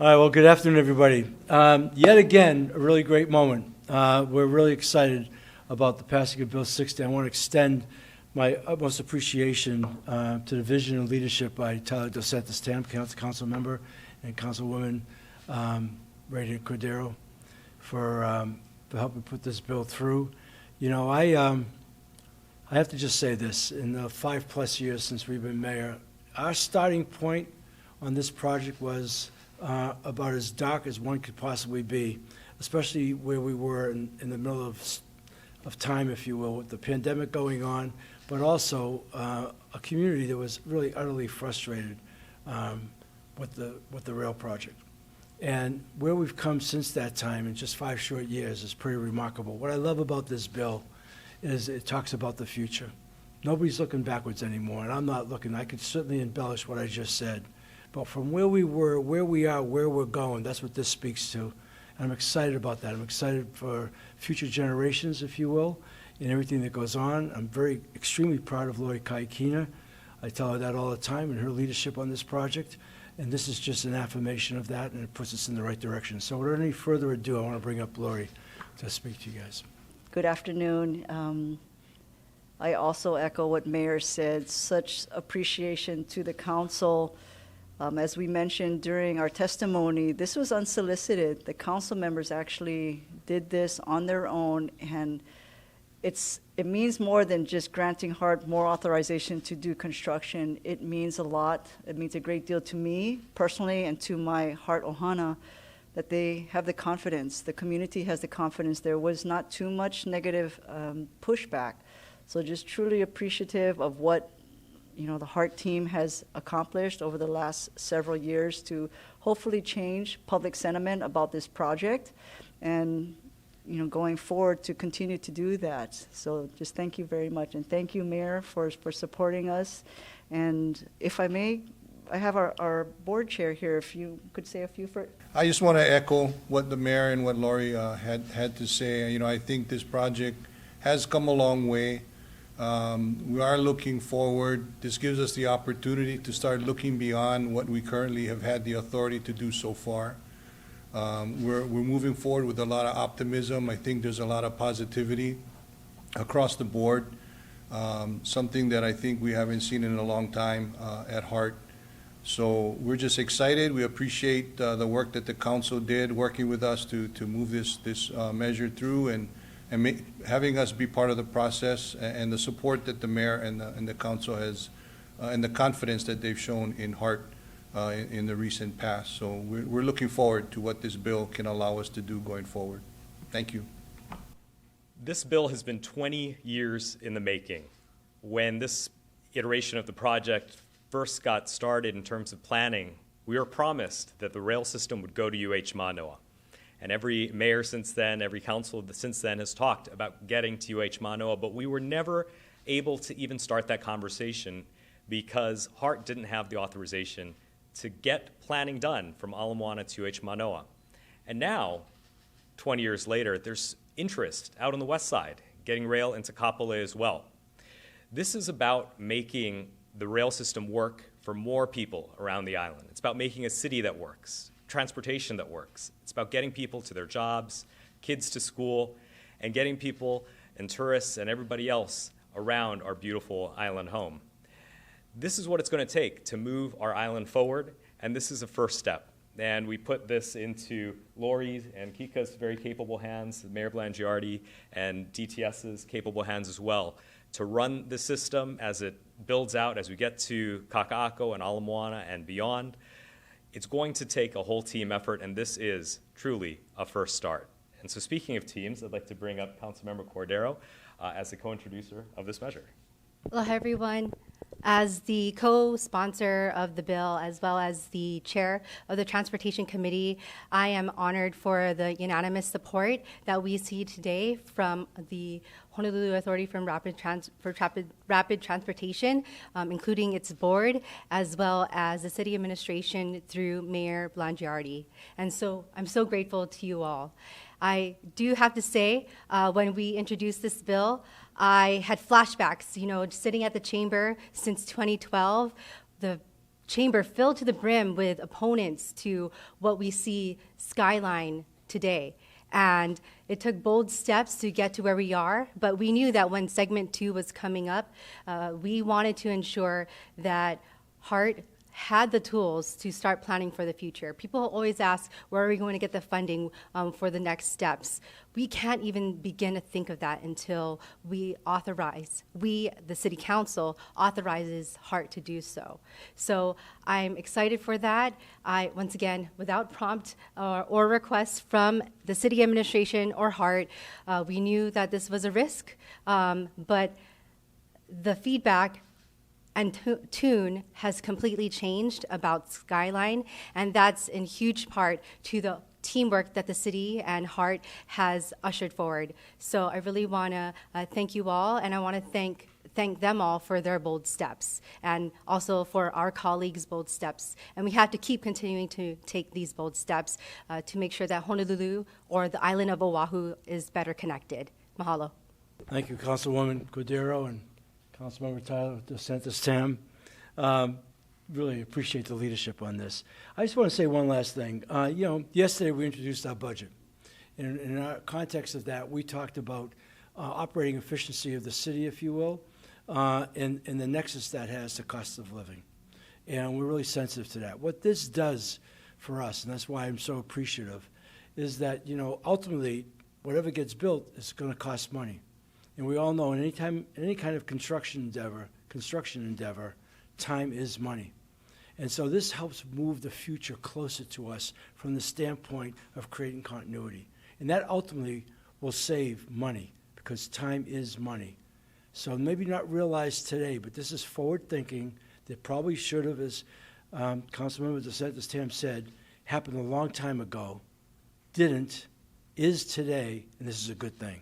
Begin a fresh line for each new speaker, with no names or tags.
All right, well, good afternoon, everybody. Yet again, a really great moment. We're really excited about the passing of Bill 60. I want to extend my utmost appreciation to the vision and leadership by Tyler Dos Santos Tam, council member, and Councilwoman Radiant Cordero for helping put this bill through. You know, I have to just say this. In the 5+ years since we've been mayor, our starting point on this project was about as dark as one could possibly be, especially where we were in the middle of time, if you will, with the pandemic going on, but also a community that was really utterly frustrated with the rail project. And where we've come since that time in just 5 short years is pretty remarkable. What I love about this bill is it talks about the future. Nobody's looking backwards anymore, and I'm not looking. I could certainly embellish what I just said. But from where we were, where we are, where we're going, that's what this speaks to. And I'm excited about that. I'm excited for future generations, if you will, and everything that goes on. I'm extremely proud of Lori Kaikina. I tell her that all the time, and her leadership on this project. And this is just an affirmation of that, and it puts us in the right direction. So without any further ado, I want to bring up Lori to speak to you guys.
Good afternoon. I also echo what Mayor said, such appreciation to the council. As we mentioned during our testimony, this was unsolicited. The council members actually did this on their own, and it means more than just granting HART more authorization to do construction. It means a lot. It means a great deal to me personally and to my HART Ohana that they have the confidence. The community has the confidence. There was not too much negative pushback. So just truly appreciative of what the HART team has accomplished over the last several years to hopefully change public sentiment about this project and going forward to continue to do that. So just thank you very much. And thank you, Mayor, for supporting us. And if I may, I have our board chair here. If you could say a few for.
I just want to echo what the mayor and what Lori had to say. I think this project has come a long way. We are looking forward. This gives us the opportunity to start looking beyond what we currently have had the authority to do so far. We're moving forward with a lot of optimism. I think there's a lot of positivity across the board, something that I think we haven't seen in a long time at HART. So we're just excited. We appreciate the work that the council did working with us to move this measure through and having us be part of the process, and the support that the mayor and the council has, and the confidence that they've shown in HART in the recent past. So we're looking forward to what this bill can allow us to do going forward. Thank you.
This bill has been 20 years in the making. When this iteration of the project first got started in terms of planning, we were promised that the rail system would go to UH Mānoa. And every mayor since then, every council since then has talked about getting to UH Mānoa, but we were never able to even start that conversation because HART didn't have the authorization to get planning done from Ala Moana to UH Mānoa. And now, 20 years later, there's interest out on the west side, getting rail into Kapolei as well. This is about making the rail system work for more people around the island. It's about making a city that works, transportation that works. It's about getting people to their jobs, kids to school, and getting people and tourists and everybody else around our beautiful island home. This is what it's going to take to move our island forward, and this is a first step. And we put this into Lori's and Kika's very capable hands, Mayor Blangiardi, and DTS's capable hands as well, to run the system as it builds out, as we get to Kaka'ako and Ala Moana and beyond. It's going to take a whole team effort, and this is truly a first start. And so speaking of teams, I'd like to bring up Councilmember Cordero as the co-introducer of this measure.
Hello, everyone. As the co-sponsor of the bill, as well as the chair of the Transportation Committee, I am honored for the unanimous support that we see today from the Honolulu Authority for Rapid Transportation, including its board, as well as the city administration through Mayor Blangiardi. And so I'm so grateful to you all. I do have to say, when we introduced this bill, I had flashbacks, sitting at the chamber since 2012, the chamber filled to the brim with opponents to what we see Skyline today. And it took bold steps to get to where we are, but we knew that when segment 2 was coming up, we wanted to ensure that HART had the tools to start planning for the future. People always ask, where are we going to get the funding for the next steps? We can't even begin to think of that until we authorize, the City Council, authorizes HART to do so. So I'm excited for that. Once again, without prompt or request from the City Administration or HART, we knew that this was a risk, but the feedback and tune has completely changed about Skyline, and that's in huge part to the teamwork that the city and HART has ushered forward. So I really want to thank you all, and I want to thank them all for their bold steps, and also for our colleagues' bold steps. And we have to keep continuing to take these bold steps to make sure that Honolulu, or the island of Oʻahu, is better connected. Mahalo.
Thank you, Councilwoman Cordero and Councilmember Tyler DeSantis Tam. Really appreciate the leadership on this. I just want to say one last thing. Yesterday we introduced our budget. In our context of that, we talked about operating efficiency of the city, if you will, and the nexus that has to cost of living. And we're really sensitive to that. What this does for us, and that's why I'm so appreciative, is that, ultimately, whatever gets built is going to cost money. And we all know in any kind of construction endeavor, time is money. And so this helps move the future closer to us from the standpoint of creating continuity. And that ultimately will save money, because time is money. So maybe not realized today, but this is forward thinking that probably should have, as Councilmember DeSantis Tam said, happened a long time ago, didn't, is today, and this is a good thing.